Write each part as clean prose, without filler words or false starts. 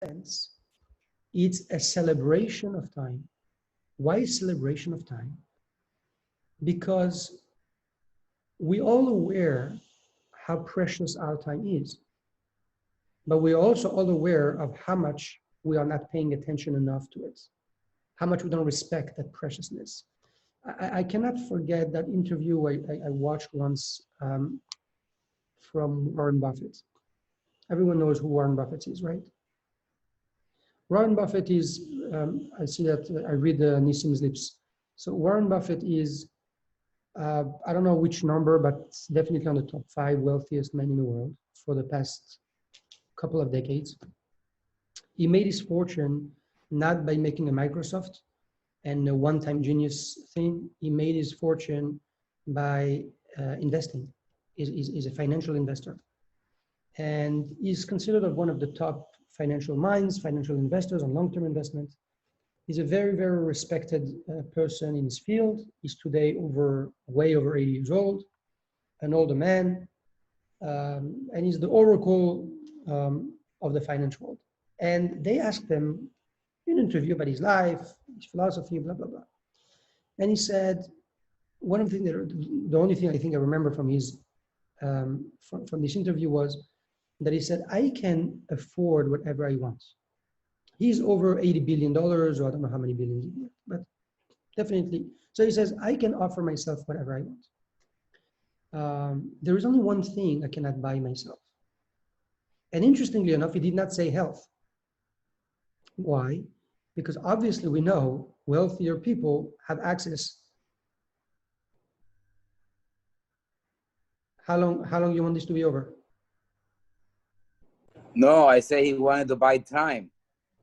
sense, it's a celebration of time. Why celebration of time? Because we're all aware how precious our time is, but we're also all aware of how much we are not paying attention enough to it, how much we don't respect that preciousness. I cannot forget that interview I watched once from Warren Buffett. Everyone knows who Warren Buffett is, right? Warren Buffett is, I see that I read Nissim's lips. So Warren Buffett is, I don't know which number, but it's definitely on the top 5 wealthiest men in the world for the past couple of decades. He made his fortune not by making a Microsoft and a one-time genius thing. He made his fortune by investing. He's a financial investor. And he's considered one of the top financial minds, financial investors on long-term investment. He's a very, very respected person in his field. He's today way over 80 years old, an older man, and he's the oracle of the finance world. And they asked him in an interview about his life, his philosophy, blah, blah, blah. And he said, one of the only thing I think I remember from his, from this interview was that he said, I can afford whatever I want. He's over $80 billion, or I don't know how many billions, but definitely. So he says, I can offer myself whatever I want. There is only one thing I cannot buy myself. And interestingly enough, he did not say health. Why? Because obviously we know wealthier people have access. How long you want this to be over? No, I say he wanted to buy time.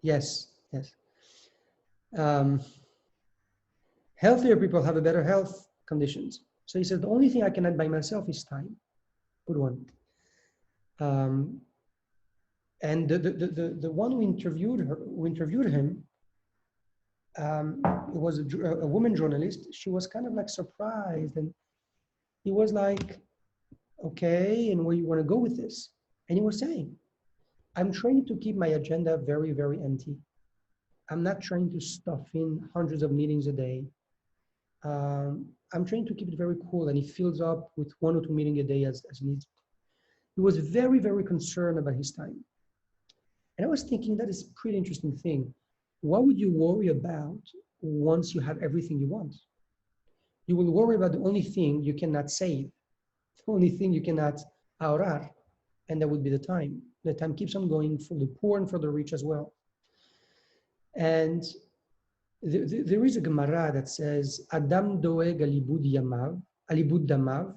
Yes, yes. Healthier people have a better health conditions. So he says, the only thing I cannot buy myself is time. Good one. And the one who interviewed him, it was a woman journalist. She was kind of like surprised, and he was like, okay, and where you want to go with this? And he was saying, I'm trying to keep my agenda very, very empty. I'm not trying to stuff in hundreds of meetings a day. I'm trying to keep it very cool, and he fills up with 1 or 2 meetings a day as needs. He was very, very concerned about his time. And I was thinking that is a pretty interesting thing. What would you worry about once you have everything you want? You will worry about the only thing you cannot save, the only thing you cannot ahorrar, and that would be the time. The time keeps on going for the poor and for the rich as well. And there is a Gemara that says, Adam doeg alibud yamav, alibud damav,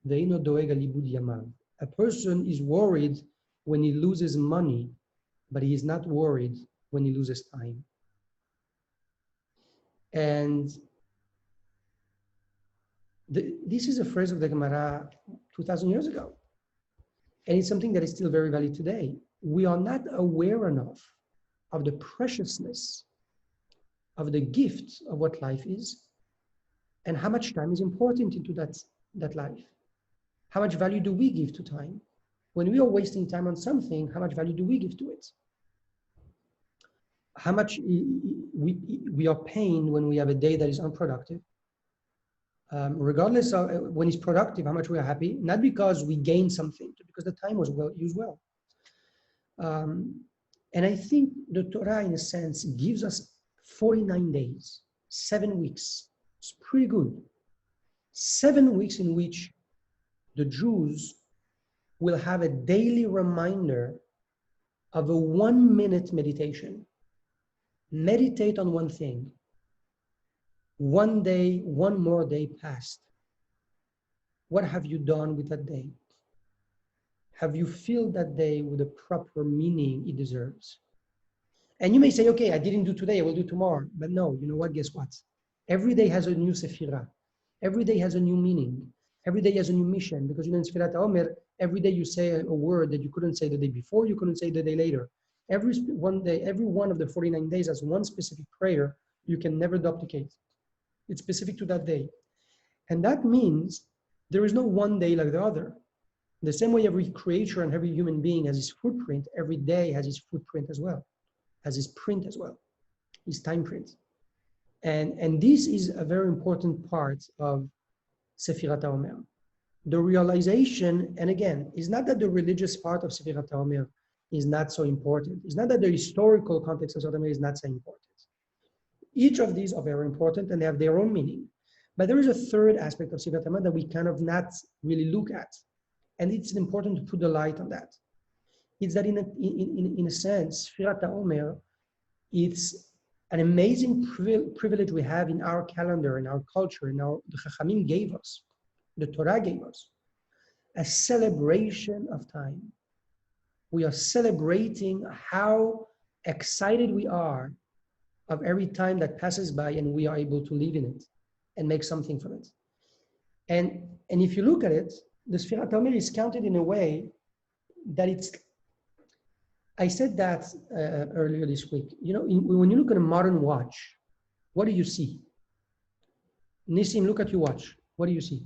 ve'ino doeg alibud yamav. A person is worried when he loses money, but he is not worried when he loses time. And this is a phrase of the Gemara 2,000 years ago. And it's something that is still very valid today. We are not aware enough of the preciousness of the gift of what life is and how much time is important into that life. How much value do we give to time? When we are wasting time on something, how much value do we give to it? How much we are pained when we have a day that is unproductive. Regardless of when it's productive, how much we are happy, not because we gained something, because the time was used well. And I think the Torah, in a sense, gives us 49 days, 7 weeks. It's pretty good. 7 weeks in which the Jews will have a daily reminder of a 1-minute meditation. Meditate on one thing. One day, one more day passed. What have you done with that day? Have you filled that day with the proper meaning it deserves? And you may say, okay, I didn't do today, I will do tomorrow. But no, you know what? Guess what? Every day has a new sephirah. Every day has a new meaning. Every day has a new mission. Because in Sefirat HaOmer, every day you say a word that you couldn't say the day before, you couldn't say the day later. Every one of the 49 days has one specific prayer you can never duplicate. It's specific to that day. And that means there is no one day like the other. The same way every creature and every human being has its footprint, every day has its footprint as well. has his print as well, his time print. And this is a very important part of Sefirat HaOmer. The realization, and again, is not that the religious part of Sefirat HaOmer is not so important. It's not that the historical context of Sefirat HaOmer is not so important. Each of these are very important and they have their own meaning. But there is a third aspect of Sefirat HaOmer that we kind of not really look at. And it's important to put the light on that. It's that in a sense, Sefirat HaOmer, it's an amazing privilege we have in our calendar, in our culture, the Chachamim gave us, the Torah gave us, a celebration of time. We are celebrating how excited we are of every time that passes by and we are able to live in it and make something from it. And if you look at it, the Sefirat HaOmer is counted in a way that it's, I said that earlier this week. You know, when you look at a modern watch, what do you see? Nissim, look at your watch. What do you see?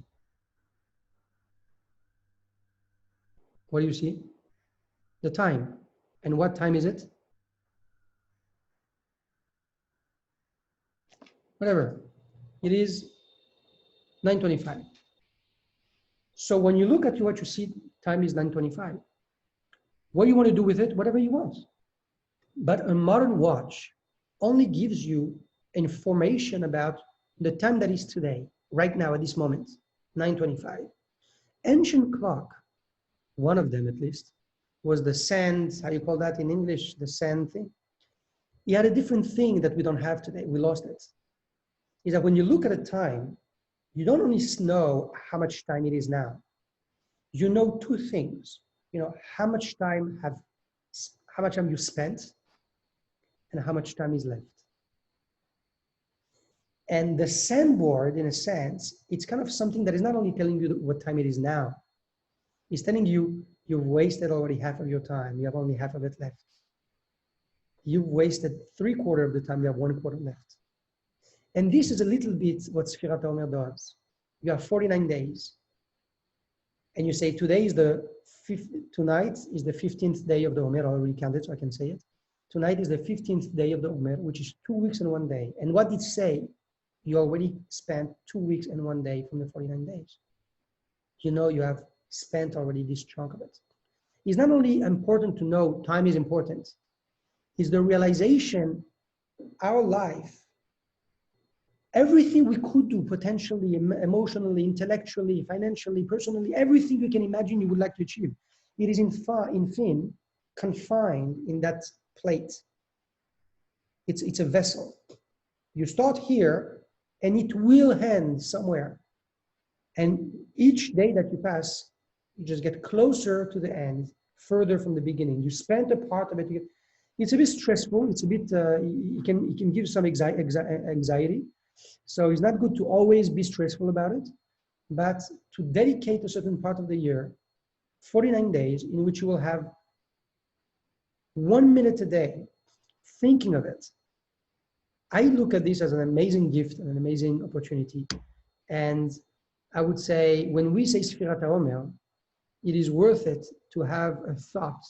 What do you see? The time. And what time is it? Whatever. It is 9:25. So when you look at your watch, you see time is 9:25. What do you want to do with it? Whatever you want. But a modern watch only gives you information about the time that is today, right now at this moment, 9:25. Ancient clock, one of them at least, was the sand, how you call that in English, the sand thing. He had a different thing that we don't have today. We lost it. Is that when you look at a time, you don't only know how much time it is now. You know two things. You know how much time you spent and how much time is left. And the sandboard, in a sense, it's kind of something that is not only telling you what time it is now, it's telling you you've wasted already half of your time. You have only half of it left. You've wasted 3/4 of the time. You have 1/4 left. And this is a little bit what Sefirat HaOmer does. You have 49 days. And you say tonight is the 15th day of the Omer. I already counted, so I can say it. Tonight is the 15th day of the Omer, which is 2 weeks and 1 day. And what did it say? You already spent 2 weeks and 1 day from the 49 days. You know you have spent already this chunk of it. It's not only important to know time is important, it's the realization our life, everything we could do potentially, emotionally, intellectually, financially, personally, everything you can imagine you would like to achieve, it is in fin confined in that plate. It's a vessel. You start here and it will end somewhere. And each day that you pass, you just get closer to the end, further from the beginning. You spent a part of it. It's a bit stressful. It's a bit, it can give some anxiety. So it's not good to always be stressful about it, but to dedicate a certain part of the year, 49 days, in which you will have 1 minute a day thinking of it. I look at this as an amazing gift and an amazing opportunity. And I would say, when we say Sefirat HaOmer, it is worth it to have a thought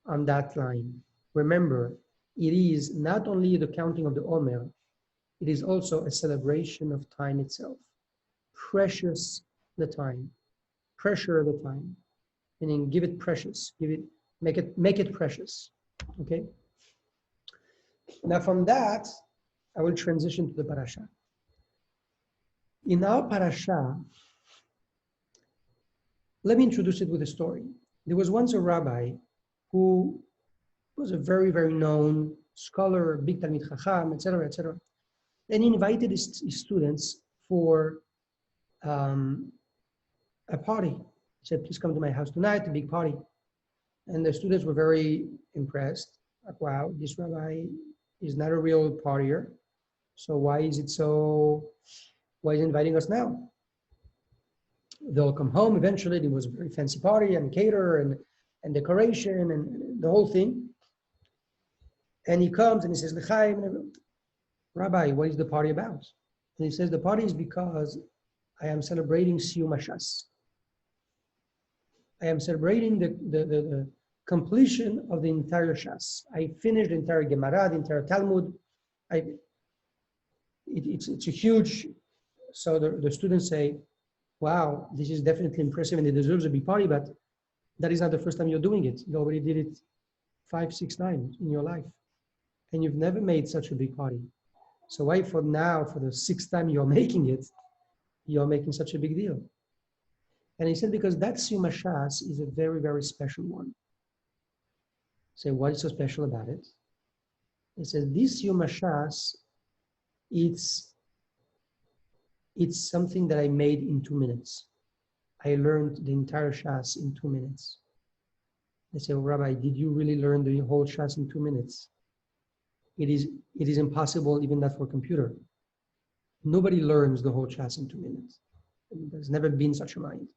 on that line. Remember, it is not only the counting of the Omer, it is also a celebration of time itself. Precious the time, pressure the time, meaning give it precious, make it precious. Okay. Now from that, I will transition to the parasha. In our parasha, let me introduce it with a story. There was once a rabbi who was a very, very known scholar, big Talmid Chacham, etc., etc. And he invited his students for a party. He said, please come to my house tonight, a big party. And the students were very impressed. Like, wow, this rabbi is not a real partier. So why is he inviting us now? They'll come home eventually. It was a very fancy party and cater and decoration and the whole thing. And he comes and he says, L'chaim, Rabbi, what is the party about? And he says, the party is because I am celebrating Siyum Hashas. I am celebrating completion of the entire Shas. I finished the entire Gemara, the entire Talmud. It's a huge, so the students say, wow, this is definitely impressive and it deserves a big party, but that is not the first time you're doing it. You already did it 5-6 times in your life and you've never made such a big party. So why for now, for the 6th time you're making it, you're making such a big deal? And he said, because that Siyum Shas is a very, very special one. Say, what is so special about it? He says, this Siyum Shas, it's something that I made in 2 minutes. I learned the entire Shas in 2 minutes. I say, well, Rabbi, did you really learn the whole Shas in 2 minutes? It is impossible, even that for a computer. Nobody learns the whole Shas in 2 minutes. There's never been such a mind.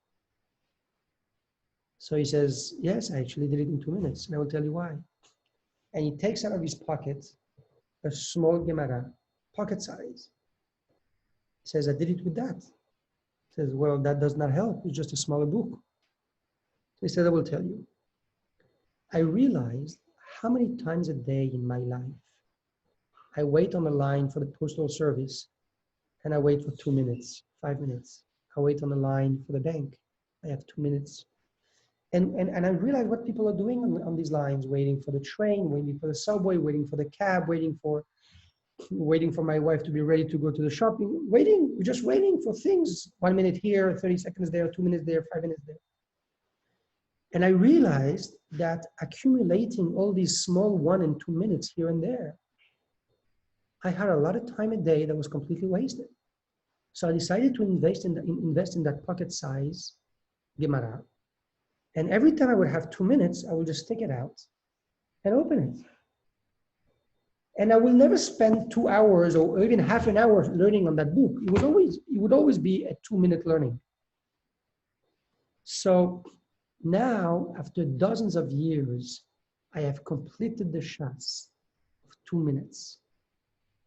So he says, yes, I actually did it in 2 minutes, and I will tell you why. And he takes out of his pocket a small Gemara, pocket size. He says, I did it with that. He says, well, that does not help. It's just a smaller book. So he said, I will tell you. I realized how many times a day in my life I wait on the line for the postal service and I wait for 2 minutes, 5 minutes. I wait on the line for the bank. I have 2 minutes. And I realized what people are doing on these lines, waiting for the train, waiting for the subway, waiting for the cab, waiting for my wife to be ready to go to the shopping, we're just waiting for things. 1 minute here, 30 seconds there, 2 minutes there, 5 minutes there. And I realized that accumulating all these small 1 and 2 minutes here and there, I had a lot of time a day that was completely wasted. So I decided to invest in that pocket size Gemara. And every time I would have 2 minutes, I would just take it out and open it. And I will never spend 2 hours or even half an hour learning on that book. It would always be a 2-minute learning. So now, after dozens of years, I have completed the Shas of 2 minutes.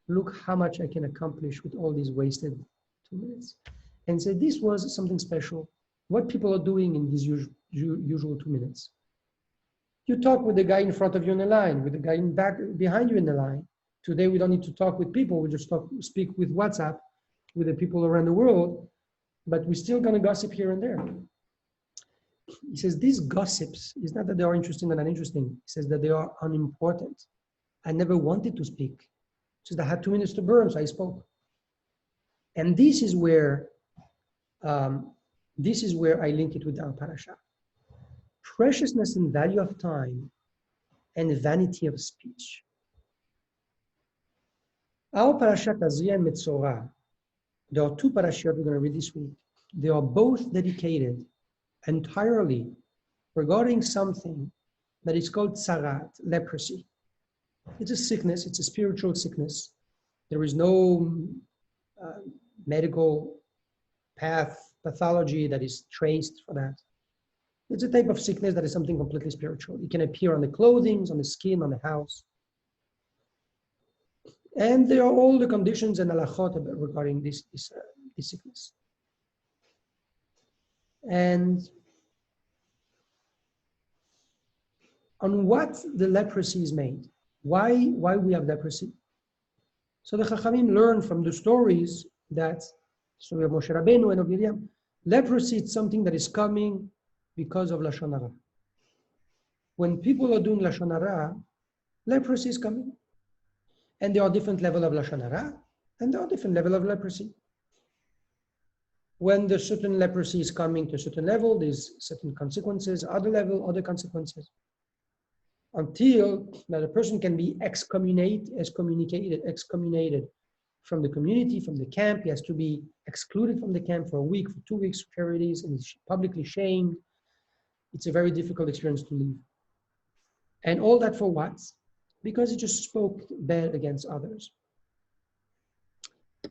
Look how much I can accomplish with all these wasted 2 minutes. And so this was something special. What people are doing in these usual 2 minutes. You talk with the guy in front of you in the line, with the guy behind you in the line. Today, we don't need to talk with people. We just speak with WhatsApp with the people around the world, but we're still going to gossip here and there. He says these gossips, it's not that they are interesting or not interesting. He says that they are unimportant. I never wanted to speak. Just I had 2 minutes to burn, so I spoke. And this is where I link it with our parasha. Preciousness and value of time and vanity of speech. Our parasha Tazria and Metzorah, there are 2 parashiyot we're going to read this week. They are both dedicated entirely regarding something that is called tzarat, leprosy. It's a sickness, it's a spiritual sickness. There is no medical pathology that is traced for that. It's a type of sickness that is something completely spiritual. It can appear on the clothing, on the skin, on the house. And there are all the conditions and halachot regarding this sickness. And on what the leprosy is made. Why we have leprosy? So the Chachamim learn from the stories that, story of Moshe Rabbeinu and of Miriam, leprosy is something that is coming because of Lashon Hara. When people are doing Lashon Hara, leprosy is coming. And there are different levels of Lashon Hara, and there are different levels of leprosy. When the certain leprosy is coming to a certain level, there's certain consequences, other level, other consequences. Until that a person can be excommunicated from the community, from the camp. He has to be excluded from the camp for a week, for 2 weeks, whatever it is, and he's publicly shamed. It's a very difficult experience to live. And all that for what? Because he just spoke bad against others.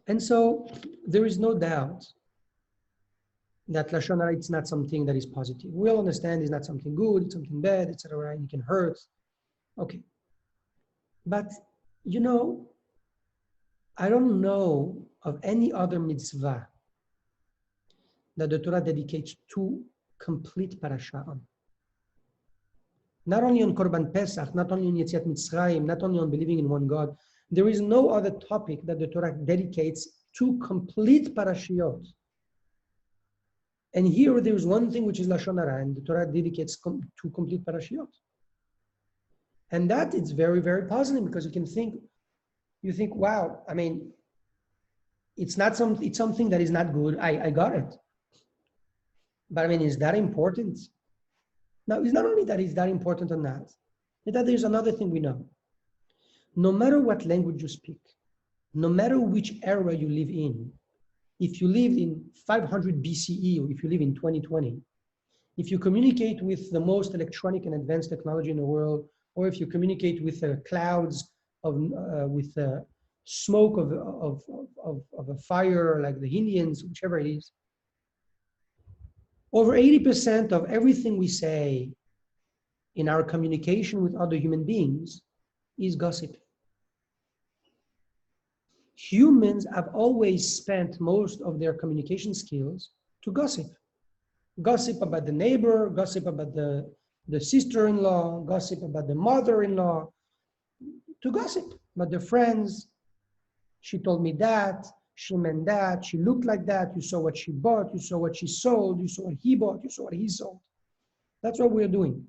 And so there is no doubt that Lashon Hara is not something that is positive. We all understand it's not something good, it's something bad, etc. And it can hurt. Okay. But, I don't know of any other mitzvah that the Torah dedicates 2 complete parasha on. not only on Korban Pesach, not only on Yetziat Mitzrayim, not only on believing in one God. There is no other topic that the Torah dedicates to complete parashiyot. And here there is one thing which is Lashon Hara, and the Torah dedicates to complete parashiyot. And that is very, very positive, because you think, wow, I mean, it's something that is not good. I got it. But I mean, is that important? Now, it's not only that it's that important or not, it's that there's another thing we know. No matter what language you speak, no matter which era you live in, if you live in 500 BCE or if you live in 2020, if you communicate with the most electronic and advanced technology in the world, or if you communicate with clouds with smoke of a fire like the Indians, whichever it is, over 80% of everything we say in our communication with other human beings is gossip. Humans have always spent most of their communication skills to gossip. Gossip about the neighbor, gossip about the sister-in-law, gossip about the mother-in-law, to gossip about their friends. She told me that, she meant that, she looked like that, you saw what she bought, you saw what she sold, you saw what he bought, you saw what he sold. That's what we're doing.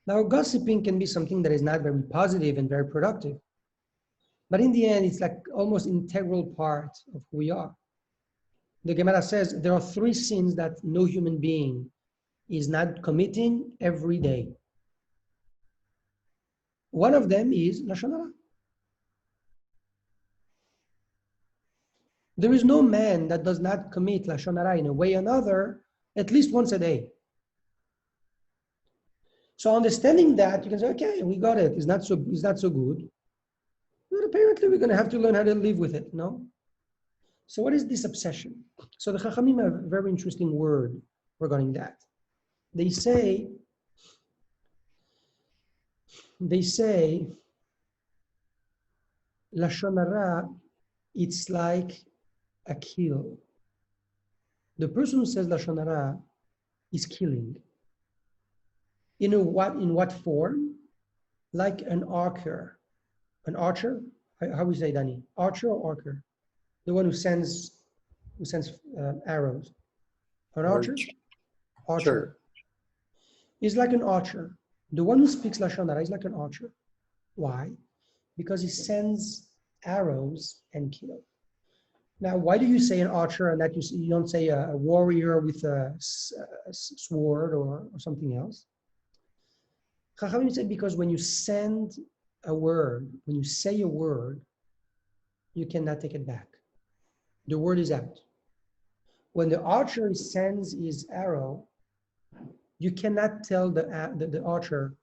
Now, gossiping can be something that is not very positive and very productive. But in the end, it's like almost integral part of who we are. The Gemara says there are 3 sins that no human being is not committing every day. One of them is Lashon Hara. There is no man that does not commit Lashon Hara in a way or another at least once a day. So understanding that, you can say, okay, we got it. It's not so good. But apparently we're going to have to learn how to live with it, no? So what is this obsession? So the Chachamim have a very interesting word regarding that. They say Lashon Hara, it's like a kill. The person who says Lashon Hara is killing. In what form? Like an archer. An archer? How we say, Danny? Archer or archer? The one who sends arrows. An archer? Archer. Is like an archer. The one who speaks Lashon Hara is like an archer. Why? Because he sends arrows and kills. Now, why do you say an archer and that you don't say a warrior with a sword or something else? Chachamim say because when you send a word, when you say a word, you cannot take it back. The word is out. When the archer sends his arrow, you cannot tell the archer,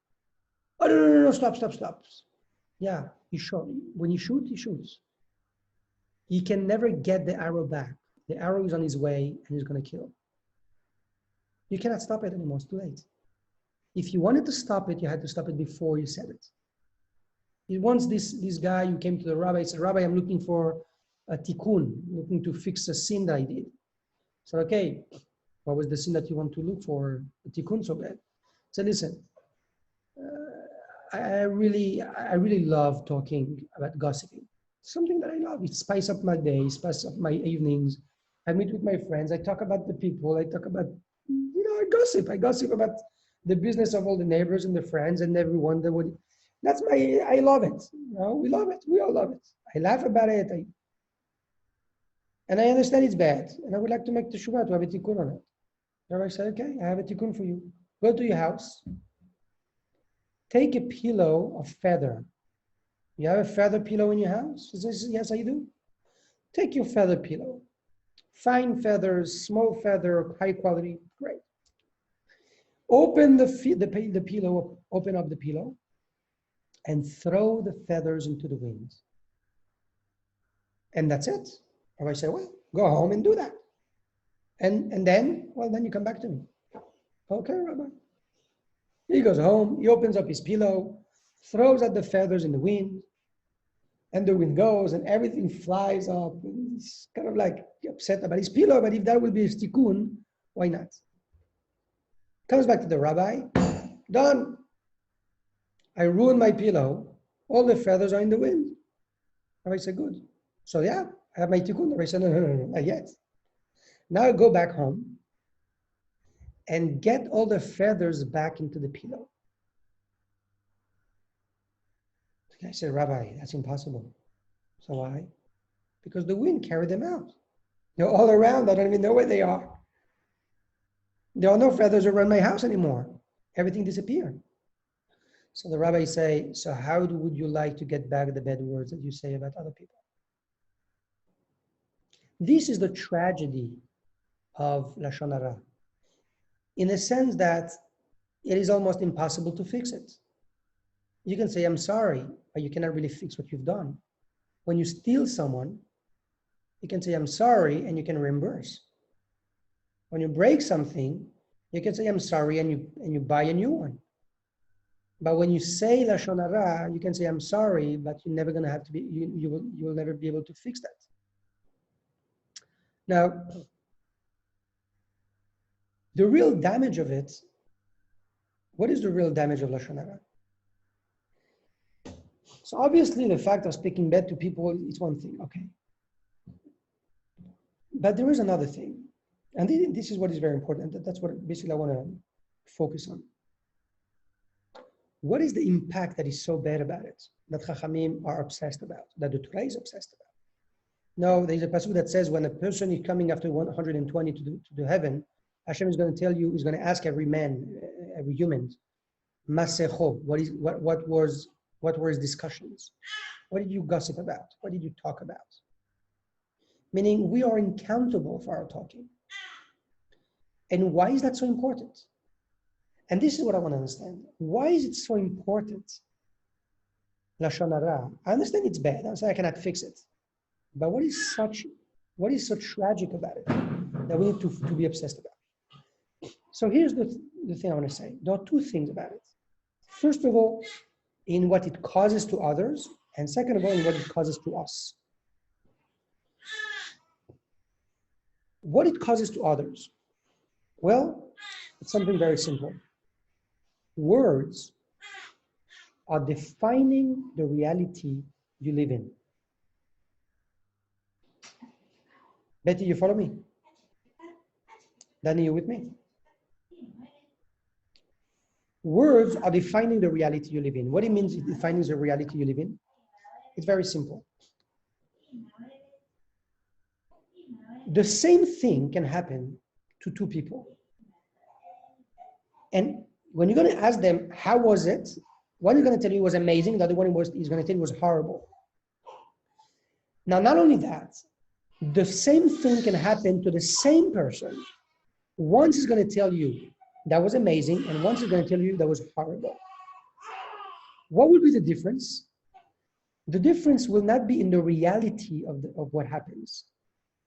oh, no, stop. Yeah, when you shoot, he shoots. He can never get the arrow back. The arrow is on his way and he's going to kill. You cannot stop it anymore, it's too late. If you wanted to stop it, you had to stop it before you said it. Once this guy who came to the rabbi, said, Rabbi, I'm looking for a tikkun, looking to fix a sin that I did. I said, okay, what was the sin that you want to look for? A tikkun so bad. I said, listen, I really love talking about gossiping. Something that I love. It spices up my day, spices up my evenings. I meet with my friends. I talk about the people. I talk about, I gossip. I gossip about the business of all the neighbors and the friends and everyone that would. I love it. We love it. We all love it. I laugh about it. And I understand it's bad. And I would like to make teshuvah, to have a tikkun on it. Rabbi said, okay, I have a tikkun for you. Go to your house. Take a pillow of feather. You have a feather pillow in your house? He says, yes, I do. Take your feather pillow. Fine feathers, small feather, high quality, great. Open the pillow, open up the pillow, and throw the feathers into the wind. And that's it. Rabbi said, well, go home and do that. And then you come back to me. Okay, Rabbi. He goes home, he opens up his pillow, throws out the feathers in the wind, and the wind goes and everything flies up. He's kind of like upset about his pillow, but if that will be his tikkun, why not? Comes back to the rabbi, done. I ruined my pillow. All the feathers are in the wind. Rabbi said, good. So yeah, I have my tikkun. Rabbi said, no, not yet. Now I go back home and get all the feathers back into the pillow. The guy said, Rabbi, that's impossible. So why? Because the wind carried them out. They're all around. I don't even know where they are. There are no feathers around my house anymore. Everything disappeared. So the rabbi say, so how would you like to get back the bad words that you say about other people? This is the tragedy of Lashon Hara, in the sense that it is almost impossible to fix it. You can say, I'm sorry, but you cannot really fix what you've done. When you steal someone, you can say, I'm sorry, and you can reimburse. When you break something, you can say, I'm sorry, and you buy a new one. But when you say Lashon Hara, you can say, I'm sorry, but you're never going to have to be, you will never be able to fix that. Now, the real damage of it, what is the real damage of Lashon Hara? So obviously the fact of speaking bad to people is one thing, okay. But there is another thing, and this is what is very important. That's what basically I want to focus on. What is the impact that is so bad about it, that Chachamim are obsessed about, that the Torah is obsessed about? No, there's a pasuk that says when a person is coming after 120 to the heaven, Hashem is going to tell you, is going to ask every man, every human, Masecho, what were his discussions? What did you gossip about? What did you talk about? Meaning we are accountable for our talking. And why is that so important? And this is what I want to understand. Why is it so important? Lashon Hara. I understand it's bad. I say I cannot fix it. But what is so tragic about it that we need to be obsessed about? So here's the thing I want to say. There are two things about it. First of all, in what it causes to others, and second of all, in what it causes to us. What it causes to others? Well, it's something very simple. Words are defining the reality you live in. Betty, you follow me? Danny, you with me? Words are defining the reality you live in. What it means it defines the reality you live in? It's very simple. The same thing can happen to two people. And when you're going to ask them, how was it? One is going to tell you it was amazing. The other one is going to tell you it was horrible. Now, not only that, the same thing can happen to the same person. Once is going to tell you that was amazing, and once is going to tell you that was horrible. What would be the difference? The difference will not be in the reality of what happens.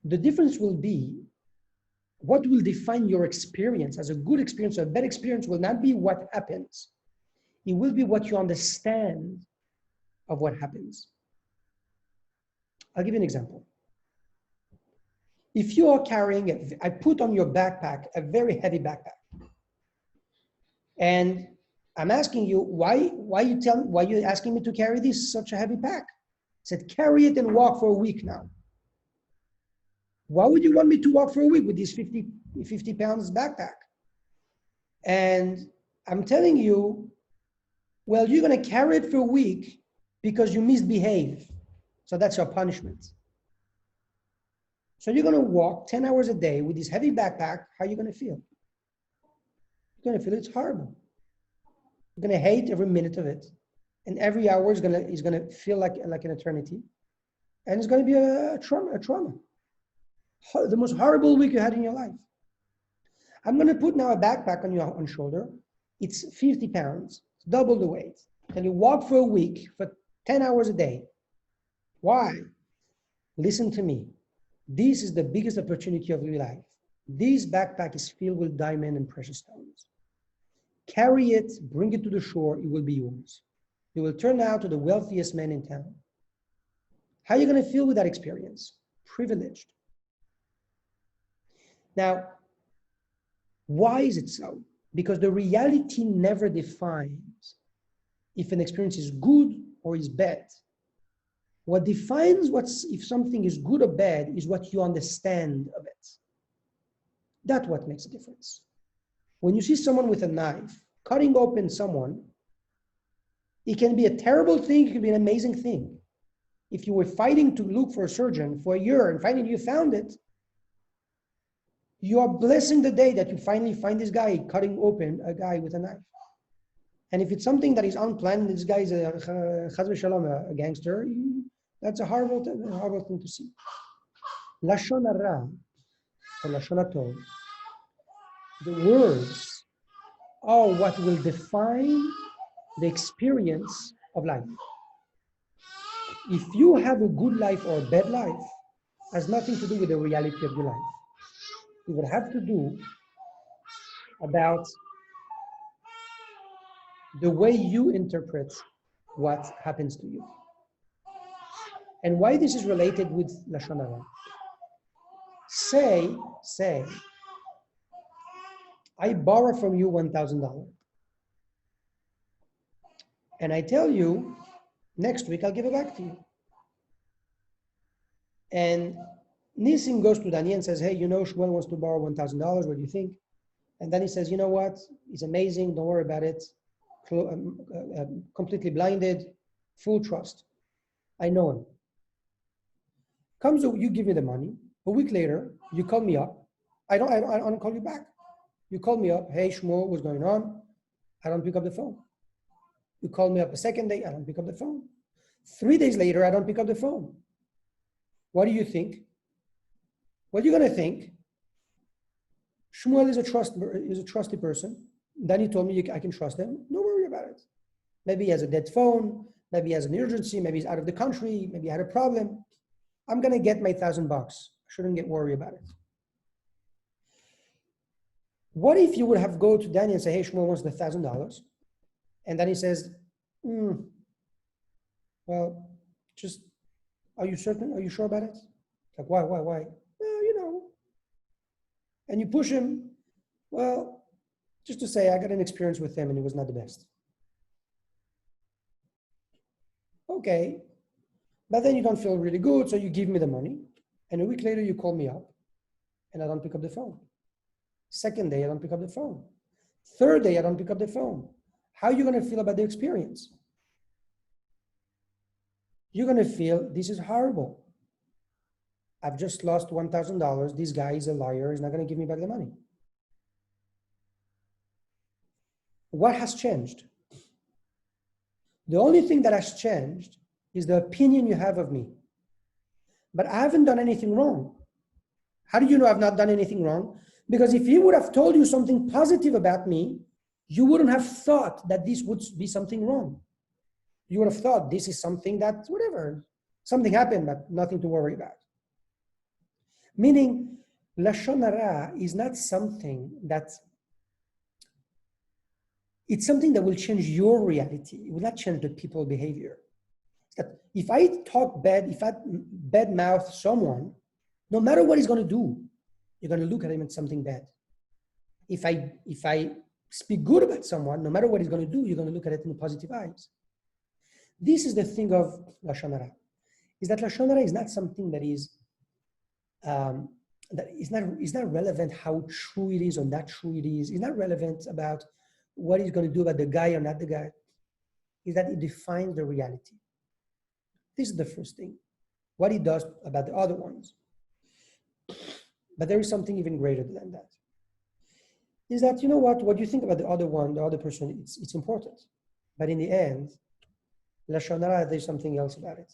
The difference will be what will define your experience as a good experience or a bad experience will not be what happens. It will be what you understand of what happens. I'll give you an example. If you are carrying, I put on your backpack, a very heavy backpack. And I'm asking you, why you asking me to carry this such a heavy pack? I said, carry it and walk for a week now. Why would you want me to walk for a week with this 50 pounds backpack? And I'm telling you, well, you're going to carry it for a week because you misbehave. So that's your punishment. So you're going to walk 10 hours a day with this heavy backpack. How are you going to feel? You're going to feel it's horrible. You're going to hate every minute of it. And every hour is going to feel like an eternity. And it's going to be a trauma. The most horrible week you had in your life. I'm going to put now a backpack on your shoulder. It's 50 pounds, it's double the weight. And you walk for a week for 10 hours a day. Why? Listen to me. This is the biggest opportunity of your life. This backpack is filled with diamond and precious stones. Carry it, bring it to the shore, it will be yours. You will turn out to the wealthiest man in town. How are you going to feel with that experience? Privileged. Now, why is it so? Because the reality never defines if an experience is good or is bad. What defines if something is good or bad is what you understand of it. That's what makes a difference. When you see someone with a knife cutting open someone, it can be a terrible thing, it can be an amazing thing. If you were fighting to look for a surgeon for a year and finally you found it, you are blessing the day that you finally find this guy cutting open a guy with a knife. And if it's something that is unplanned, this guy is a gangster, that's a horrible thing to see. Lashon Hara, or Lashon Tov, the words are what will define the experience of life. If you have a good life or a bad life, has nothing to do with the reality of your life. It would have to do about the way you interpret what happens to you. And why this is related with Lashon Hara. Say, I borrow from you $1,000. And I tell you, next week I'll give it back to you. And Nissim goes to Dani and says, hey, Shmuel wants to borrow $1,000. What do you think? And then he says, you know what? It's amazing. Don't worry about it. Completely blinded, full trust. I know him. You give me the money. A week later, you call me up. I don't call you back. You call me up. Hey, Shmuel, what's going on? I don't pick up the phone. You call me up a second day. I don't pick up the phone. 3 days later, I don't pick up the phone. What do you think? What are you going to think? Shmuel is a trusty person. Then he told me I can trust him. Don't worry about it. Maybe he has a dead phone. Maybe he has an urgency. Maybe he's out of the country. Maybe he had a problem. I'm going to get my $1,000. I shouldn't get worried about it. What if you would have go to Danny and say, hey, Shmuel wants the $1,000. And then he says, well, just, are you certain? Are you sure about it? Like, why? Well, And you push him, well, just to say, I got an experience with him and it was not the best. Okay, but then you don't feel really good, so you give me the money. And a week later, you call me up and I don't pick up the phone. Second day, I don't pick up the phone. Third day, I don't pick up the phone. How are you going to feel about the experience? You're going to feel, this is horrible. I've just lost $1,000. This guy is a liar. He's not going to give me back the money. What has changed? The only thing that has changed is the opinion you have of me. But I haven't done anything wrong. How do you know I've not done anything wrong? Because if he would have told you something positive about me, you wouldn't have thought that this would be something wrong. You would have thought this is something that, whatever, something happened, but nothing to worry about. Meaning, Lashon Hara is not something that, it's something that will change your reality. It will not change the people's behavior. That if I talk bad, if I badmouth someone, no matter what he's going to do, you're going to look at him as something bad. If I speak good about someone, no matter what he's going to do, you're going to look at it in the positive eyes. This is the thing of Lashon Hara, is that Lashon Hara is not something that is not relevant how true it is or not true it is. It's not relevant about what he's going to do about the guy or not the guy. Is that it defines the reality. This is the first thing. What he does about the other ones. But there is something even greater than that. Is that, you know what you think about the other one, the other person, it's important. But in the end, Lashon Hara, there's something else about it.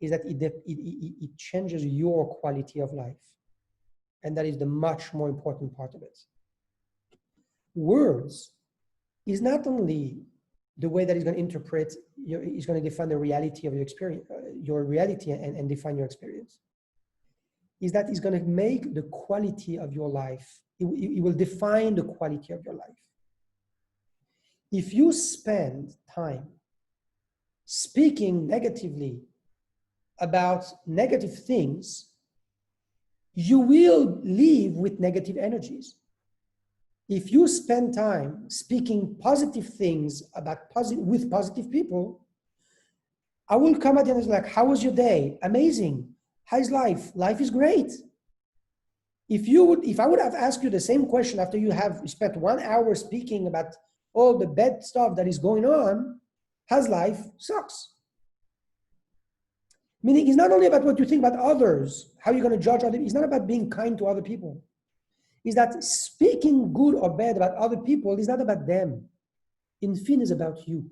Is that it changes your quality of life. And that is the much more important part of it. Words is not only the way that it's going to interpret, it's going to define the reality of your experience, your reality and define your experience. Is that it's going to make the quality of your life, it will define the quality of your life. If you spend time speaking negatively about negative things, you will live with negative energies. If you spend time speaking positive things about with positive people, I will come at the end and like, how was your day? Amazing. How's life? Life is great. If I would have asked you the same question after you have spent 1 hour speaking about all the bad stuff that is going on, how's life? Sucks. Meaning it's not only about what you think about others, how you're going to judge others. It's not about being kind to other people. Is that speaking good or bad about other people is not about them. In fin, is about you.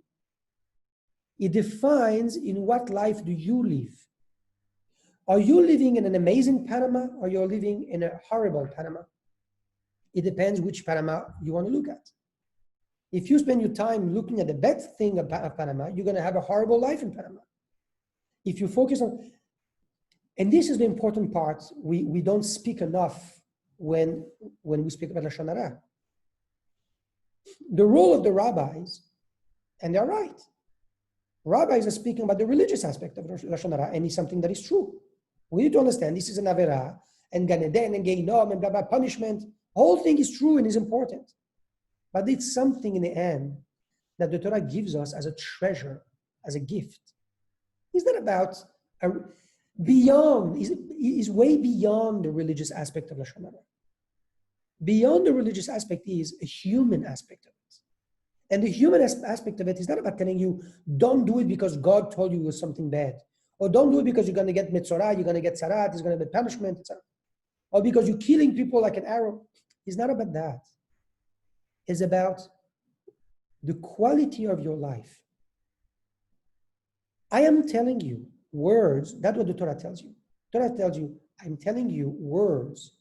It defines in what life do you live. Are you living in an amazing Panama or you're living in a horrible Panama? It depends which Panama you want to look at. If you spend your time looking at the bad thing of Panama, you're going to have a horrible life in Panama. If you focus on, and this is the important part, we don't speak enough when we speak about Lashon Hara. The role of the rabbis, and they're right. Rabbis are speaking about the religious aspect of Lashon Hara, and it's something that is true. We need to understand this is an Avera, and Gan Eden and Geinom and blah, blah, punishment. The whole thing is true and is important. But it's something in the end that the Torah gives us as a treasure, as a gift. It's not about is way beyond the religious aspect of Lashon Hara. Beyond the religious aspect is a human aspect of it. And the human aspect of it is not about telling you, don't do it because God told you it was something bad. Or don't do it because you're going to get Metzorah, you're going to get Sarat, there's going to be punishment, etc. Or because you're killing people like an arrow. It's not about that. It's about the quality of your life. I am telling you words, that's what the Torah tells you. The Torah tells you, I'm telling you words.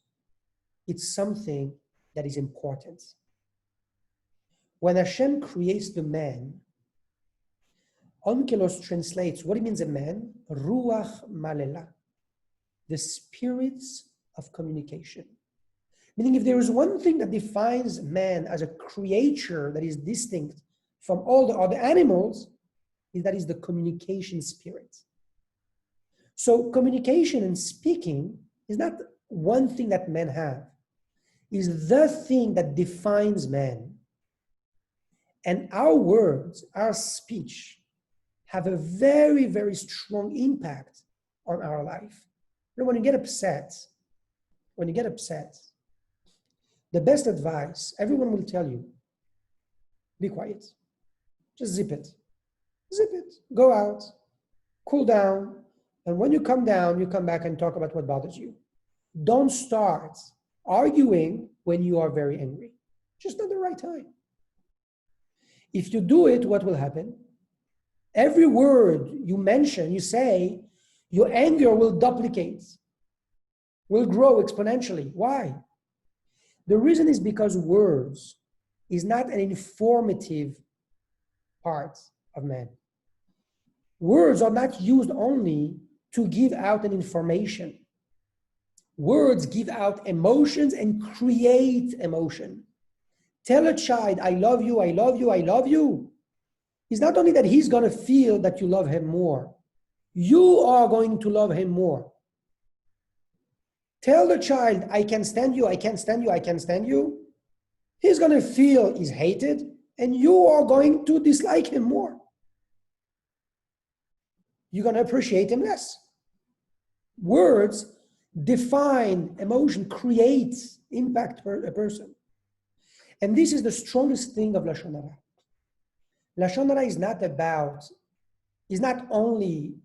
It's something that is important. When Hashem creates the man, Onkelos translates what it means a man, Ruach Malela, the spirits of communication. Meaning if there is one thing that defines man as a creature that is distinct from all the other animals, that is the communication spirit. So communication and speaking is not one thing that men have, is the thing that defines man. And our words, our speech, have a very, very strong impact on our life. You know, when you get upset, the best advice, everyone will tell you, be quiet. Just zip it. Zip it. Go out, cool down, and when you come down, you come back and talk about what bothers you. Don't start arguing when you are very angry. Just not the right time. If you do it, what will happen? Every word you mention, you say, your anger will duplicate, will grow exponentially. Why? The reason is because words is not an informative part of man. Words are not used only to give out an information. Words give out emotions and create emotion. Tell a child, I love you, I love you, I love you. It's not only that he's going to feel that you love him more. You are going to love him more. Tell the child, I can't stand you, I can't stand you, I can't stand you. He's going to feel he's hated, and you are going to dislike him more. You're going to appreciate him less. Words define emotion, create, impact a person. And this is the strongest thing of Lashon Hara. Lashon Hara is not only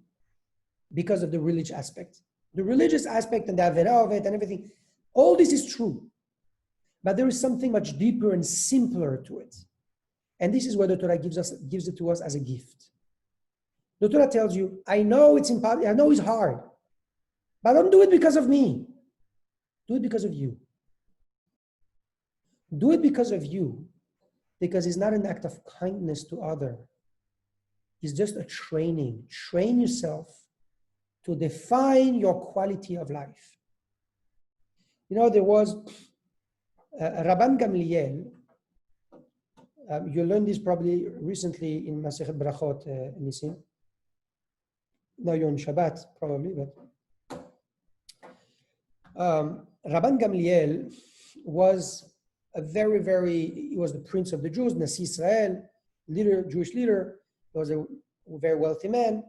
because of the religious aspect. The religious aspect and the avera of it and everything, all this is true. But there is something much deeper and simpler to it. And this is where the Torah gives it to us as a gift. The Torah tells you, I know it's impossible, I know it's hard, but don't do it because of me. Do it because of you. Do it because of you, because it's not an act of kindness to others. It's just a training. Train yourself to define your quality of life. You know, there was Rabban Gamliel. You learned this probably recently in Masechet Brachot, Nisim. Now you're on Shabbat, probably, but Rabban Gamliel was he was the prince of the Jews, Nasi Israel, leader, Jewish leader. He was a very wealthy man,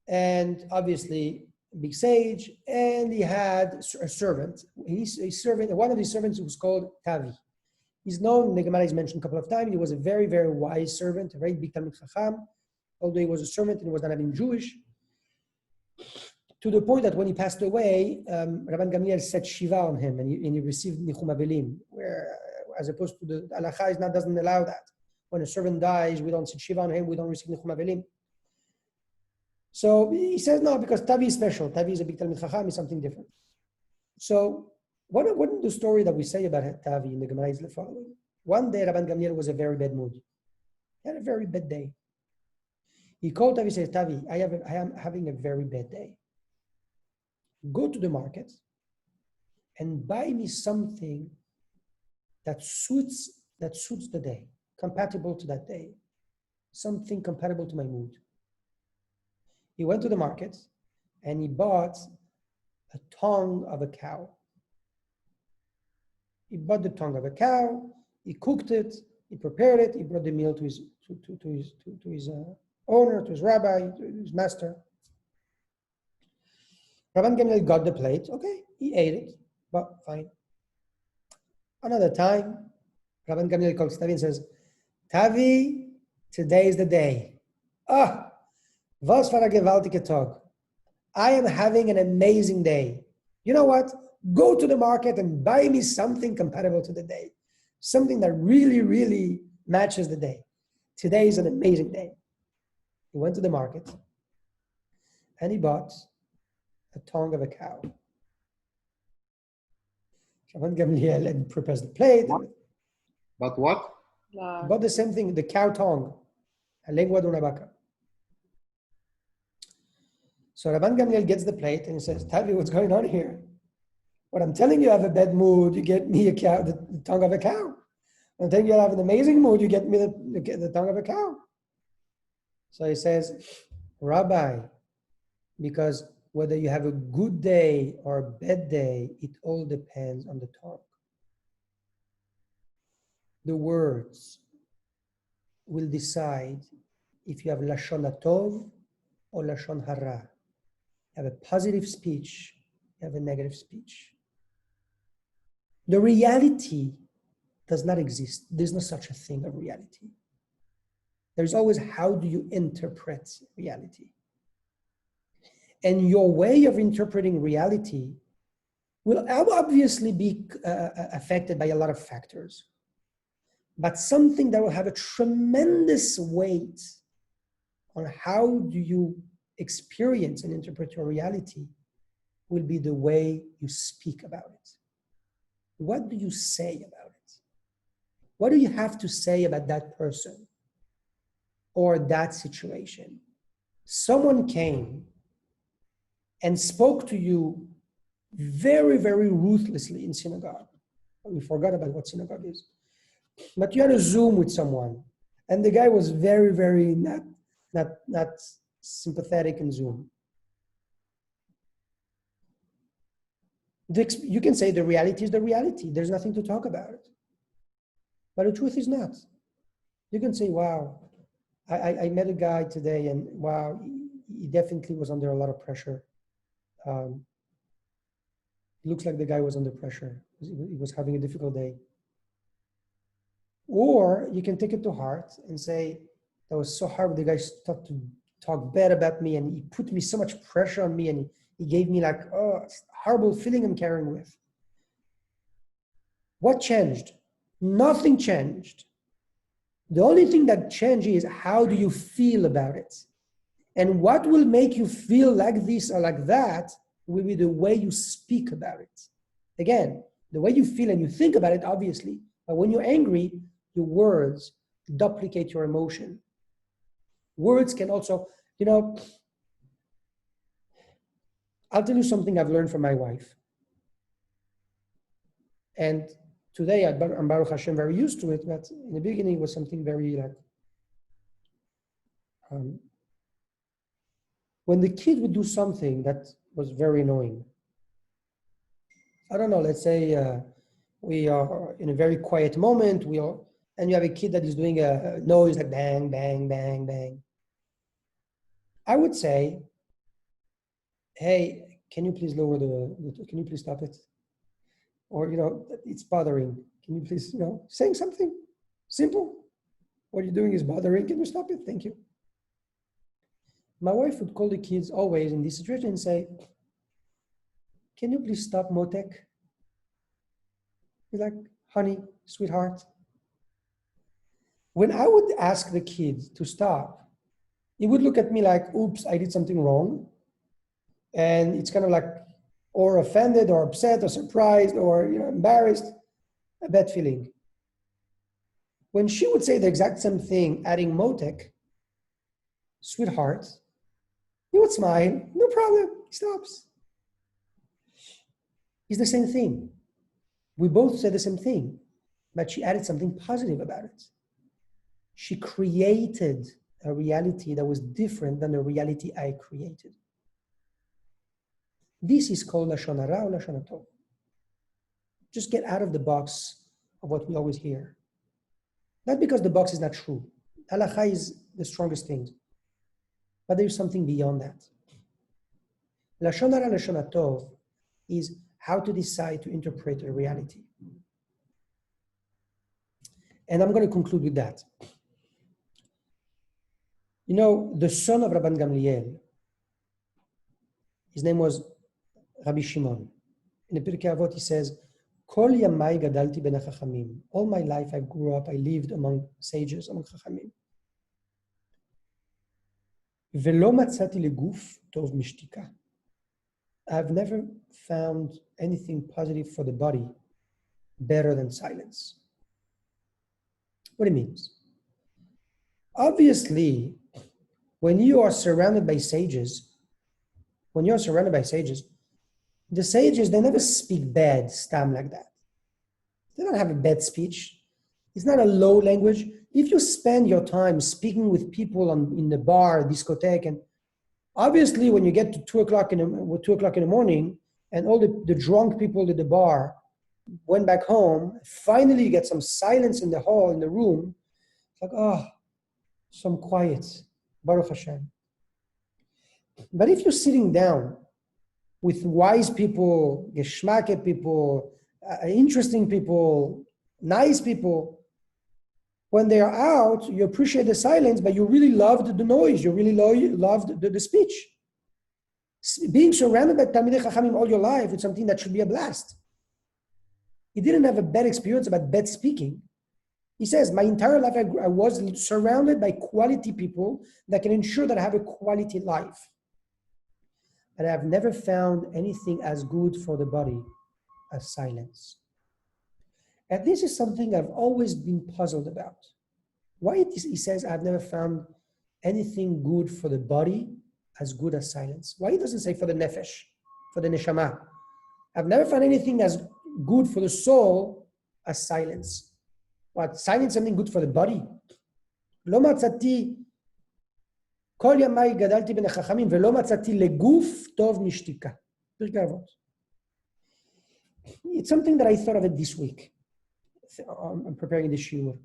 and obviously a big sage. And he had a servant. One of his servants was called Tavi. He's known, the Gemara is mentioned a couple of times. He was a very, very wise servant, a very big Talmid Chacham, although he was a servant and he was not even Jewish. To the point that when he passed away, Rabban Gamliel said Shiva on him, and he received Nichum Avelim, where as opposed to the Halacha doesn't allow that. When a servant dies, we don't say Shiva on him, we don't receive Nichum Avelim. So he says no, because Tavi is special. Tavi is a big Talmid Chacham, is something different. So what the story that we say about Tavi in the Gemara is the following. One day, Rabban Gamliel was in a very bad mood. He had a very bad day. He called Tavi and says, Tavi, I am having a very bad day. Go to the market and buy me something that suits the day, compatible to that day, something compatible to my mood. He went to the market and he bought a tongue of a cow. He bought the tongue of a cow, he cooked it, he prepared it, he brought the meal to his owner, to his rabbi, to his master. Rabban Gamliel got the plate, okay, he ate it, but fine. Another time, Rabban Gamliel calls Tavi and says, Tavi, today is the day. Was für ein gewaltiger Tag. I am having an amazing day. You know what? Go to the market and buy me something compatible to the day. Something that really, really matches the day. Today is an amazing day. He went to the market and he bought a tongue of a cow. Rabban Gamliel prepares the plate. But what? He bought the same thing, the cow tongue. A lengua de una vaca. So Rabban Gamliel gets the plate and he says, Tavi, what's going on here? When I'm telling you I have a bad mood, you get me the tongue of a cow. When I'm telling you I have an amazing mood, you get me the tongue of a cow. So he says, Rabbi, because whether you have a good day or a bad day, it all depends on the tongue. The words will decide if you have Lashon Tov or Lashon Hara. You have a positive speech, you have a negative speech. The reality does not exist. There's no such a thing of reality. There's always how do you interpret reality. And your way of interpreting reality will obviously be affected by a lot of factors. But something that will have a tremendous weight on how do you experience and interpret your reality will be the way you speak about it. What do you say about it? What do you have to say about that person or that situation? Someone came and spoke to you very, very ruthlessly in synagogue. We forgot about what synagogue is. But you had a Zoom with someone, and the guy was very, very not sympathetic in Zoom. You can say the reality is the reality. There's nothing to talk about it. But the truth is not. You can say, wow, I met a guy today, and wow, he definitely was under a lot of pressure. It looks like the guy was under pressure. He was having a difficult day. Or you can take it to heart and say, that was so hard. The guy started to talk bad about me, and he put me so much pressure on me, and he gave me like, oh, horrible feeling I'm carrying with. What changed? Nothing changed. The only thing that changed is how do you feel about it? And what will make you feel like this or like that will be the way you speak about it. Again, the way you feel and you think about it, obviously, but when you're angry, your words duplicate your emotion. Words can also, I'll tell you something I've learned from my wife. And today, I'm Baruch Hashem very used to it, but in the beginning it was something very like, when the kid would do something that was very annoying. I don't know, let's say we are in a very quiet moment, and you have a kid that is doing a noise like bang, bang, bang, bang. I would say, hey, can you please lower can you please stop it? Or, it's bothering. Can you please, saying something simple? What you're doing is bothering. Can you stop it? Thank you. My wife would call the kids always in this situation and say, can you please stop Motek? He's like, honey, sweetheart. When I would ask the kid to stop, he would look at me like, oops, I did something wrong. And it's kind of like, or offended or upset or surprised or embarrassed, a bad feeling. When she would say the exact same thing, adding Motek, sweetheart, he would smile, no problem, he stops. It's the same thing. We both said the same thing, but she added something positive about it. She created a reality that was different than the reality I created. This is called Lashon Hara or Lashon Tov. Just get out of the box of what we always hear. Not because the box is not true. Halakha is the strongest thing. But there's something beyond that. Lashon Hara, Lashon Tov is how to decide to interpret a reality. And I'm going to conclude with that. The son of Rabban Gamliel, his name was Rabbi Shimon. In the Pirkei Avot, he says, Kol yamai gadalti ben hachachamim. All my life I grew up, I lived among sages, among chachamim. Velo matzati leguf tov mishtika. I've never found anything positive for the body better than silence. What it means? Obviously, when you are surrounded by sages, the sages, they never speak bad, stam like that. They don't have a bad speech. It's not a low language. If you spend your time speaking with people in the bar, discotheque, and obviously when you get to 2 o'clock in the morning and all the drunk people at the bar went back home, finally you get some silence in the hall, in the room, it's like, some quiet, Baruch Hashem. But if you're sitting down with wise people, geschmacke people, interesting people, nice people, when they are out, you appreciate the silence, but you really loved the noise. You really loved the speech. Being surrounded by Talmidei Chachamim all your life is something that should be a blast. He didn't have a bad experience about bad speaking. He says, my entire life I was surrounded by quality people that can ensure that I have a quality life. And I've never found anything as good for the body as silence. And this is something I've always been puzzled about. Why he says, I've never found anything good for the body as good as silence. Why he doesn't say for the nefesh, for the neshama? I've never found anything as good for the soul as silence. What, silence is something good for the body? Lo matzati kol yamai gadalti ben hachachamim velo matzati leguf tov mishtika. Pirkei Avot. It's something that I thought of it this week. I'm preparing the shiur.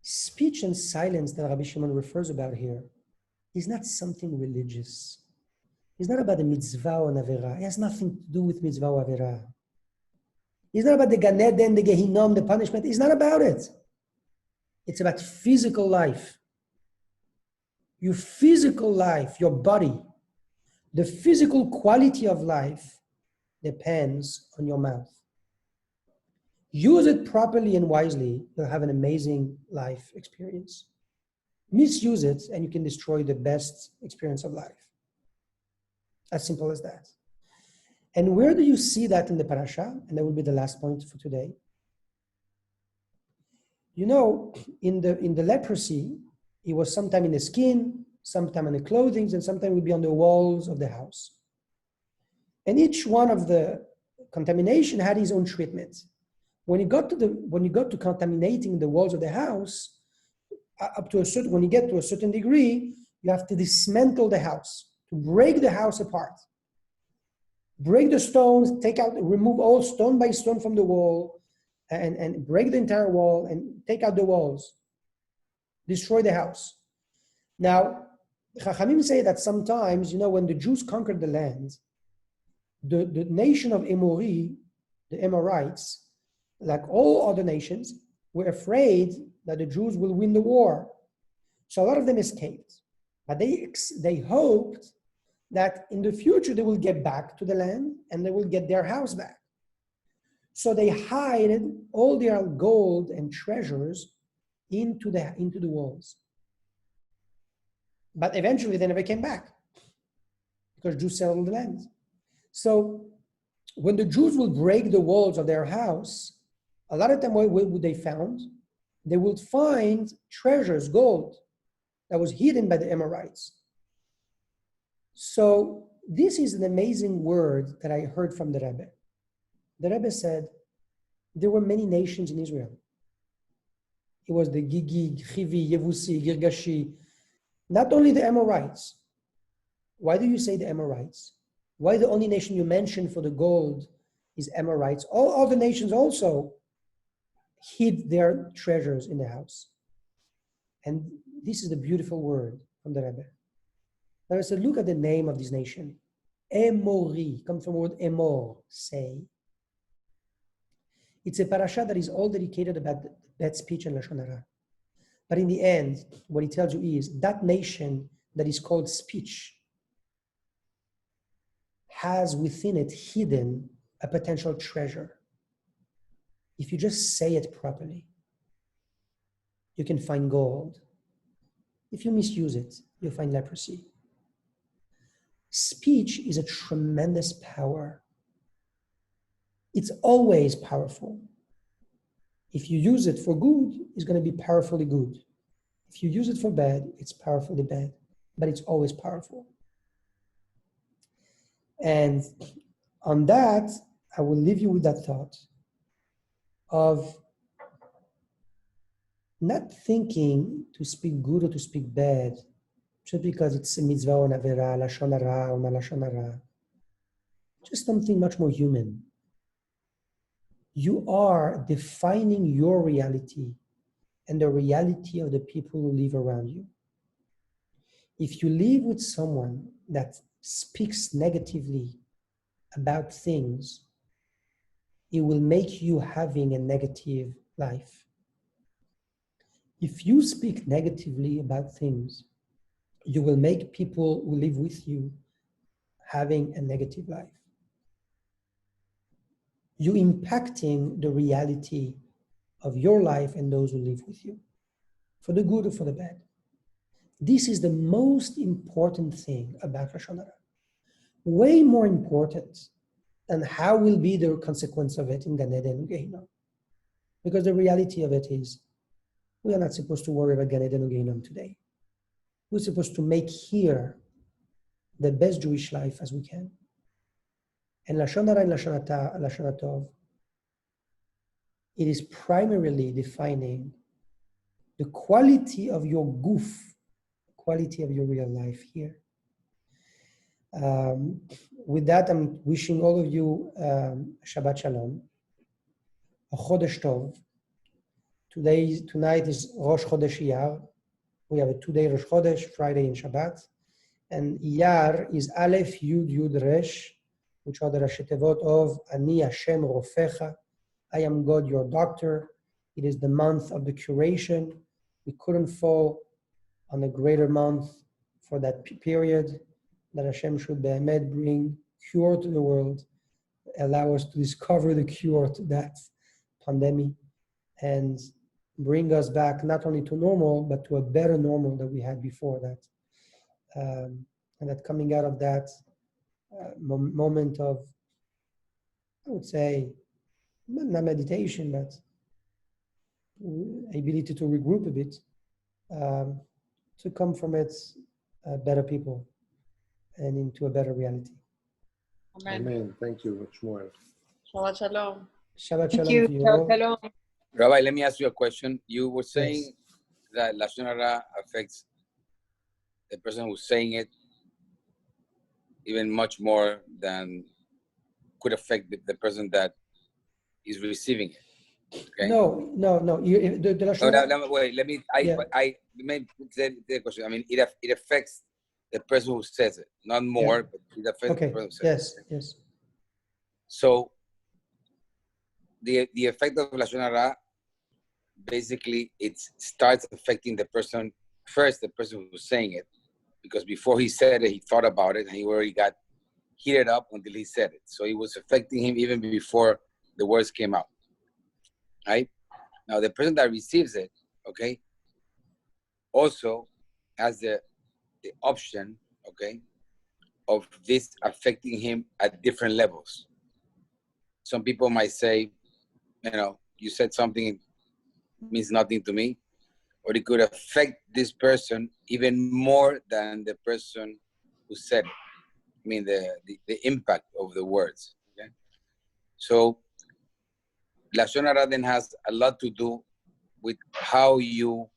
Speech and silence that Rabbi Shimon refers about here is not something religious. It's not about the mitzvah or avera. It has nothing to do with mitzvah or avera. It's not about the Gan Eden, the Gehinnom, the punishment. It's not about it. It's about physical life. Your physical life, your body, the physical quality of life depends on your mouth. Use it properly and wisely, you'll have an amazing life experience. Misuse it, and you can destroy the best experience of life. As simple as that. And where do you see that in the parasha? And that will be the last point for today. In the leprosy, it was sometime in the skin, sometime in the clothing, and sometime it would be on the walls of the house. And each one of the contamination had his own treatment. When you got to contaminating the walls of the house, when you get to a certain degree, you have to dismantle the house, to break the house apart. break the stones, remove all stone by stone from the wall, and break the entire wall and take out the walls, destroy the house. Now, Chachamim say that sometimes, when the Jews conquered the land, the nation of Emori, the Amorites, like all other nations, were afraid that the Jews will win the war. So a lot of them escaped. But they hoped that in the future they will get back to the land and they will get their house back. So they hid all their gold and treasures into the walls. But eventually they never came back because Jews settled the land. So when the Jews will break the walls of their house, a lot of time what would they found? They would find treasures, gold, that was hidden by the Amorites. So this is an amazing word that I heard from the Rebbe. The Rebbe said, there were many nations in Israel. It was the Gigi, Chivi, Yevusi, Girgashi, not only the Amorites. Why do you say the Amorites? Why the only nation you mentioned for the gold is Amorites? All other nations also hid their treasures in the house. And this is the beautiful word from the Rebbe. The Rebbe said, look at the name of this nation. Emori, comes from the word emor, say. It's a parasha that is all dedicated about bad speech and Lashon Hara. But in the end, what it tells you is that nation that is called speech has within it hidden a potential treasure. If you just say it properly, you can find gold. If you misuse it, you'll find leprosy. Speech is a tremendous power. It's always powerful. If you use it for good, it's going to be powerfully good. If you use it for bad, it's powerfully bad, but it's always powerful. And on that, I will leave you with that thought of not thinking to speak good or to speak bad just because it's a mitzvah or an avera, Lashon Hara or not Lashon Hara. Just something much more human. You are defining your reality and the reality of the people who live around you. If you live with someone that speaks negatively about things, it will make you having a negative life. If you speak negatively about things, you will make people who live with you having a negative life. You're impacting the reality of your life and those who live with you, for the good or for the bad. This is the most important thing about Lashon Hara. Way more important than how will be the consequence of it in Gan Eden and Gehinnom. Because the reality of it is, we are not supposed to worry about Gan Eden and Gehinnom today. We're supposed to make here the best Jewish life as we can. And Lashon Hara and Lashon Tov, it is primarily defining the quality of your guf, quality of your real life here. With that, I'm wishing all of you Shabbat Shalom, a Chodesh Tov. Tonight is Rosh Chodesh Iyar. We have a 2-day Rosh Chodesh, Friday and Shabbat. And Iyar is Aleph, Yud, Yud, Resh, which are the Rashi Tevot of Ani Hashem Rofecha. I am God, your doctor. It is the month of the curation. We couldn't fall on a greater month for that period, that Hashem should be'emet bring cure to the world, allow us to discover the cure to that pandemic, and bring us back not only to normal, but to a better normal that we had before that. And that coming out of that moment of, I would say, not meditation, but ability to regroup a bit, to come from it better people and into a better reality. Amen. Amen. Thank you, Shmuel. Shabbat shalom. Shabbat Thank shalom you. to you all. Shalom. Rabbi, let me ask you a question. You were saying Yes. that Lashon Hara affects the person who's saying it even much more than could affect the person that is receiving it. Okay. No. The Lashon Hara. No, wait. Let me. Yeah. I may say the question. I mean, it affects the person who says it, not more, but it affects Okay. the person who says it. Yes. So the effect of Lashon Hara, basically, it starts affecting the person first, the person who's saying it, because before he said it, he thought about it, and he already got heated up until he said it. So it was affecting him even before the words came out. Right? Now the person that receives it, okay, also has the option, okay, of this affecting him at different levels. Some people might say, you said something, it means nothing to me, or it could affect this person even more than the person who said it. I mean, the impact of the words. Okay, so Lashon Hara then has a lot to do with how you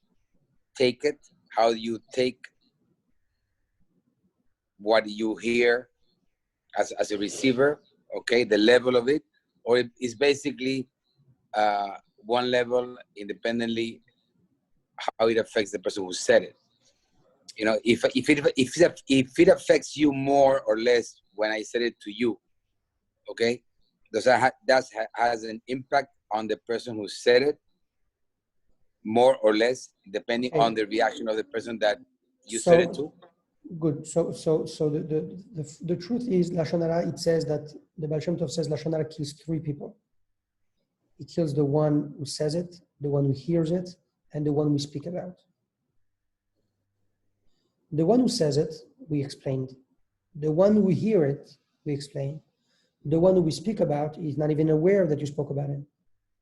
take it, how you take what you hear as a receiver, okay, the level of it, or it's basically one level independently how it affects the person who said it. If it affects you more or less when I said it to you, okay, does that has an impact on the person who said it more or less, depending on the reaction of the person that you said it to? Good. So the truth is, Lashon Hara, it says that the Baal Shem Tov says Lashon Hara kills 3 people. It kills the one who says it, the one who hears it, and the one we speak about. The one who says it, we explained. The one who hear it, we explained. The one who we speak about is not even aware that you spoke about him.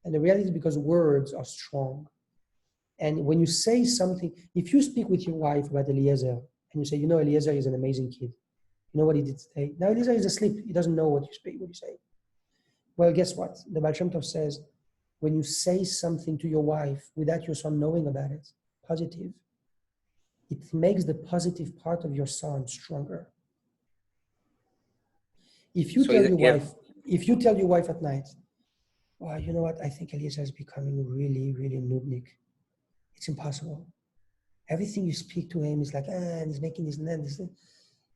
And the reality is because words are strong. And when you say something, if you speak with your wife about Eliezer, and you say, Eliezer is an amazing kid. You know what he did today? Now Eliezer is asleep. He doesn't know what you say. Well, guess what? The Baal Shem Tov says, when you say something to your wife without your son knowing about it, positive, it makes the positive part of your son stronger. If you tell your wife at night, well, you know what? I think Eliezer is becoming really, really nudnik. It's impossible. Everything you speak to him is like, and he's making this and that.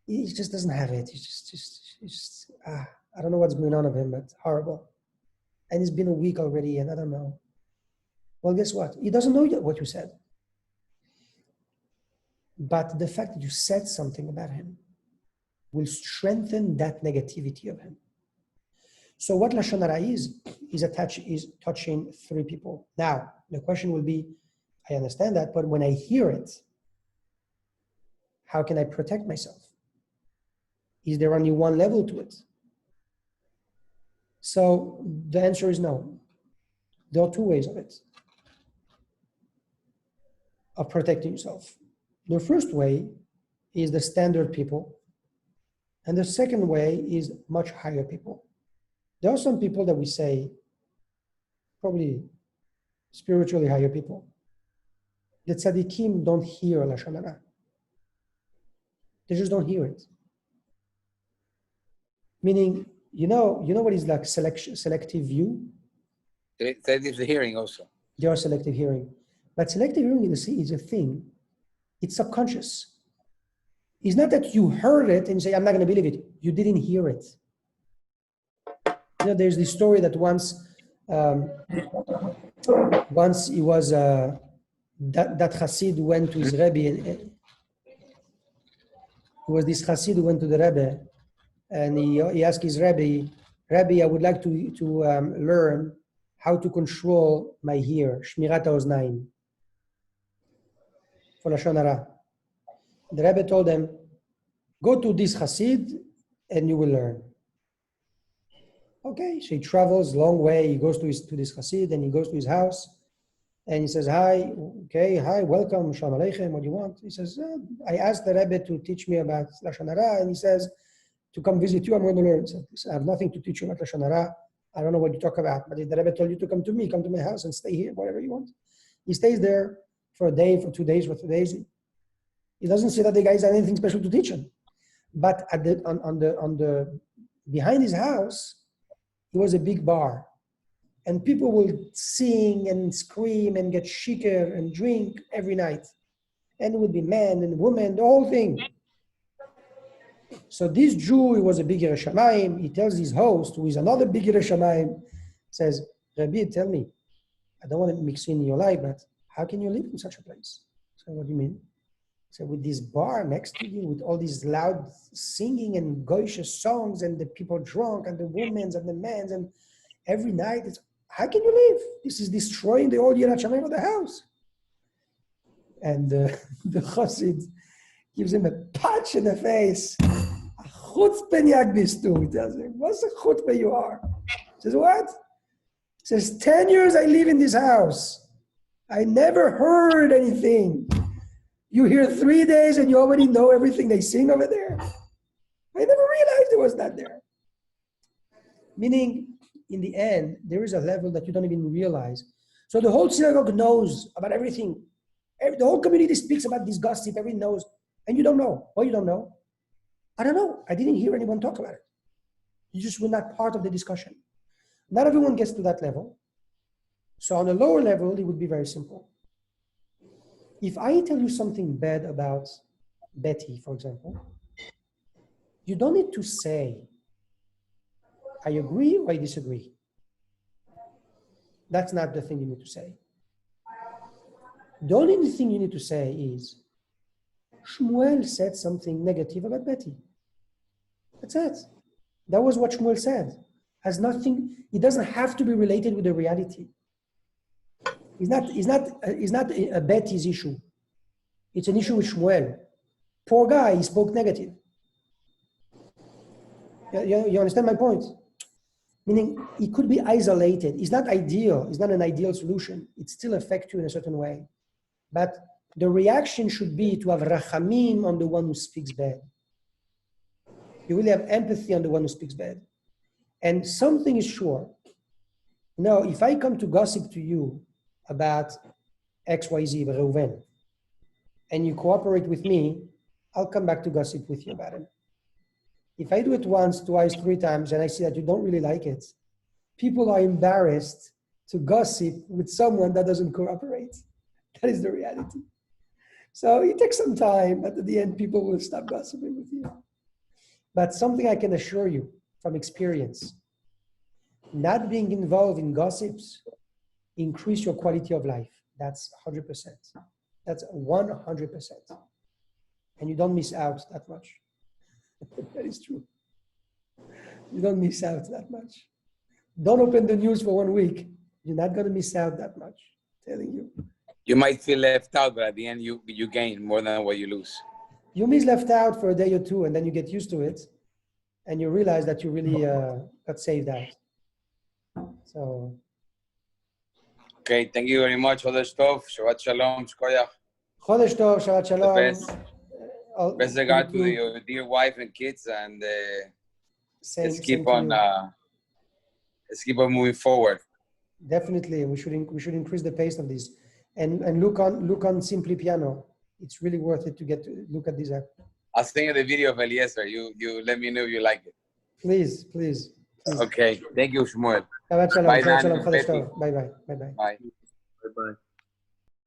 He just doesn't have it. I don't know what's going on with him, but horrible. And it's been a week already, and I don't know. Well, guess what? He doesn't know yet what you said. But the fact that you said something about him will strengthen that negativity of him. So what Lashon Hara is touching 3 people. Now, the question will be, I understand that, but when I hear it, how can I protect myself? Is there only one level to it? So the answer is no. There are 2 ways of it, of protecting yourself. The first way is the standard people, and the second way is much higher people. There are some people that we say, probably spiritually higher people. The tzaddikim don't hear Lashon Hara. They just don't hear it. Meaning, you know what is like selective view? Selective hearing also. They are selective hearing. But selective hearing is a thing. It's subconscious. It's not that you heard it and you say, I'm not going to believe it. You didn't hear it. There's this story that once he was, that Chassid went to his Rebbe. It was this Chassid who went to the Rebbe, and he asked his Rebbe, I would like to learn how to control my ear, Shmirat HaOznaim, for Lashon Hara. The Rebbe told him, go to this Chassid and you will learn. Okay, so he travels a long way. He goes to this Chassid and he goes to his house and he says, hi, welcome, Shalom Aleichem, what do you want? He says, I asked the Rebbe to teach me about Lashon Hara, and he says, to come visit you, I'm going to learn. He says, I have nothing to teach you about Lashon Hara. I don't know what you talk about, but if the Rebbe told you to come to me, come to my house and stay here, whatever you want. He stays there for a day, for 2 days, for 3 days. He doesn't say that the guy has anything special to teach him. But on the behind his house, it was a big bar. And people will sing and scream and get shikar and drink every night. And it would be men and women, the whole thing. So this Jew, he was a big Yerei Shamayim. He tells his host, who is another big Yerei Shamayim, says, Rabbi, tell me, I don't want to mix in your life, but how can you live in such a place? So what do you mean? So with this bar next to you, with all these loud singing and goyish songs and the people drunk and the women and the men, and every night, it's, how can you live? This is destroying the old Yerei Shamayim of the house. And the Chassid gives him a punch in the face. Chutzpah bist du, he tells him. What's the chutzpah you are? He says, what? He says, 10 years I live in this house. I never heard anything. You hear 3 days and you already know everything they sing over there. I never realized it was not there. Meaning, in the end, there is a level that you don't even realize. So the whole synagogue knows about everything. The whole community speaks about this gossip, everyone knows, and you don't know. Why you don't know? I don't know. I didn't hear anyone talk about it. You just were not part of the discussion. Not everyone gets to that level. So on a lower level, it would be very simple. If I tell you something bad about Betty, for example, you don't need to say, I agree or I disagree. That's not the thing you need to say. The only thing you need to say is, Shmuel said something negative about Betty. That's it. That was what Shmuel said. Has nothing, it doesn't have to be related with the reality. It's not a Betty's issue. It's an issue with Shmuel. Poor guy, he spoke negative. You understand my point? Meaning, it could be isolated. It's not ideal. It's not an ideal solution. It still affects you in a certain way. But the reaction should be to have rachamim on the one who speaks bad. You really have empathy on the one who speaks bad. And something is sure. Now, if I come to gossip to you about XYZ, Reuven, and you cooperate with me, I'll come back to gossip with you about it. If I do it once, twice, 3 times, and I see that you don't really like it, people are embarrassed to gossip with someone that doesn't cooperate. That is the reality. So it takes some time, but at the end, people will stop gossiping with you. But something I can assure you from experience, not being involved in gossips increase your quality of life. That's 100%. That's 100%. And you don't miss out that much. That is true. You don't miss out that much. Don't open the news for 1 week. You're not going to miss out that much. I'm telling you. You might feel left out, but at the end, you gain more than what you lose. You miss left out for a day or two, and then you get used to it, and you realize that you really got saved out. So. Okay, thank you very much. Chodesh Tov, Shabbat Shalom, Shkoyach. Chodesh Tov, Shabbat Shalom. Best regard to your dear wife and kids, and let's keep on moving forward. Definitely, we should increase the pace of this, and look on Simply Piano. It's really worth it to get to look at this app. I'll send you the video of Eliezer. You let me know if you like it. Please. Okay, thank you, Shmuel. Shabbat Shalom. Bye, Shabbat Dan. Shalom. Bye bye. Bye. Bye-bye.